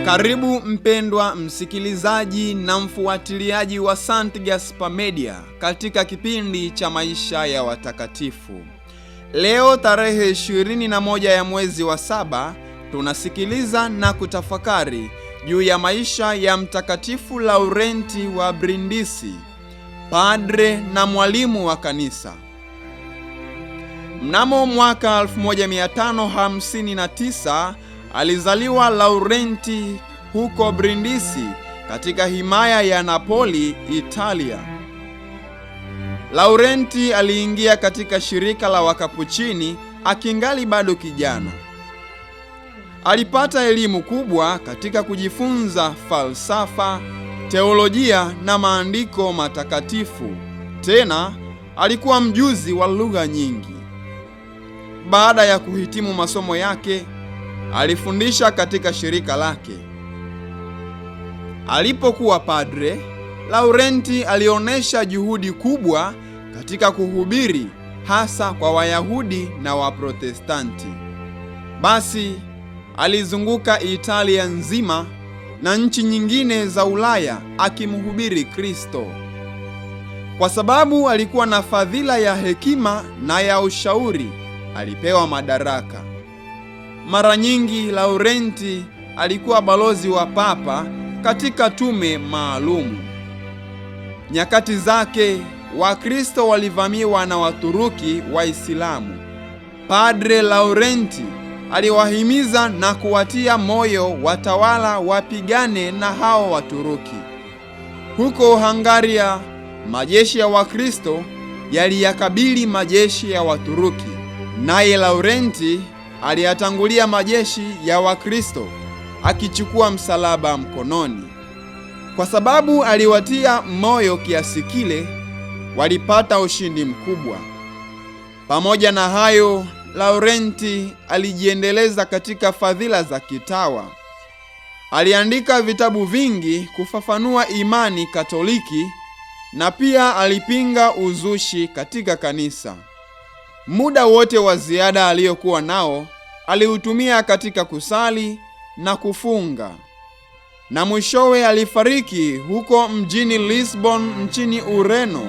Karibu mpendwa msikilizaji na mfuatiliaji wa St. Gaspar Media katika kipindi cha maisha ya watakatifu. Leo tarehe 21 ya mwezi wa 7 tunasikiliza na kutafakari juu ya maisha ya Mtakatifu Laurenti wa Brindisi, padre na mwalimu wa kanisa. Mnamo mwaka 1559 alizaliwa Laurenti huko Brindisi katika himaya ya Napoli, Italia. Laurenti aliingia katika shirika la Wakapuchini akingali bado kijana. Alipata elimu kubwa katika kujifunza falsafa, teolojia na maandiko matakatifu. Tena alikuwa mjuzi wa lugha nyingi. Baada ya kuhitimu masomo yake, alifundisha katika shirika lake. Alipokuwa padre, Laurenti alionyesha juhudi kubwa katika kuhubiri, hasa kwa Wayahudi na Waprotestanti. Basi alizunguka Italia nzima na nchi nyingine za Ulaya akimhubiri Kristo. Kwa sababu alikuwa na fadhila ya hekima na ya ushauri, alipewa madaraka. Mara nyingi Laurenti alikuwa balozi wa Papa katika tume maalumu. Nyakati zake Wakristo walivamiwa na Waturuki Waislamu. Padre Laurenti aliwahimiza na kuwatia moyo watawala wapigane na hao Waturuki. Huko Hungaria, majeshi ya Wakristo yaliyakabili majeshi ya Waturuki, naye Laurenti aliyatangulia majeshi ya Wakristo akichukua msalaba mkononi. Kwa sababu aliwatia moyo kiasi kile, walipata ushindi mkubwa. Pamoja na hayo, Laurenti alijiendeleza katika fadhila za kitawa. Aliandika vitabu vingi kufafanua imani Katoliki na pia alipinga uzushi katika kanisa. Muda wote wa ziada aliyokuwa nao aliutumia katika kusali na kufunga. Na mwishowe alifariki huko mjini Lisbon nchini Ureno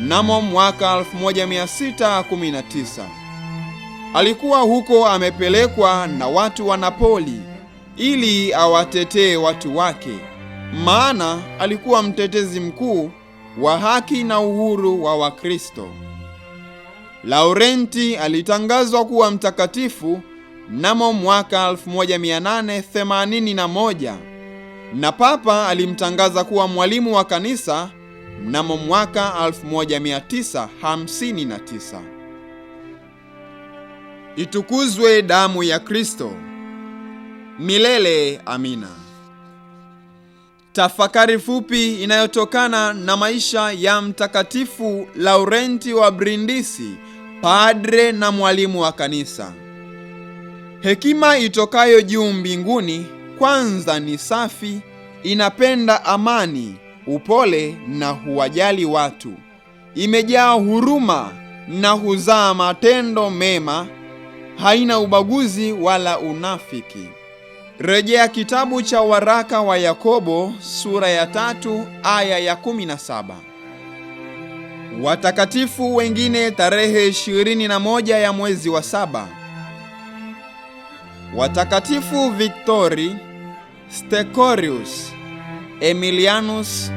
mnamo mwaka 1619. Alikuwa huko amepelekwa na watu wa Napoli ili awatetee watu wake, maana alikuwa mtetezi mkuu wa haki na uhuru wa Wakristo. Laurenti alitangazwa kuwa mtakatifu mnamo mwaka 1881 na Papa alimtangaza kuwa mwalimu wa kanisa mnamo mwaka 1959. Itukuzwe damu ya Kristo! Milele amina. Tafakari fupi inayotokana na maisha ya Mtakatifu Laurenti wa Brindisi, padre na mwalimu wa kanisa. Hekima itokayo juu mbinguni kwanza ni safi, inapenda amani, upole na huwajali watu. Imejaa huruma na huzaa matendo mema, haina ubaguzi wala unafiki. Rejea kitabu cha waraka wa Yakobo sura ya 3 aya ya 17. Watakatifu wengine tarehe 21 ya mwezi wa 7. Watakatifu Victori, Stecorius, Emilianus,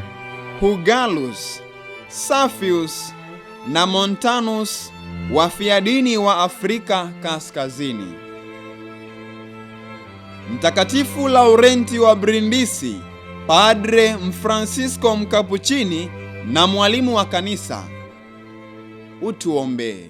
Hugalus, Safius na Montanus, wafiadini wa Afrika Kaskazini. Mtakatifu Laurenti wa Brindisi, padre Mfransisko Mkapuchini na mwalimu wa kanisa, utuombee.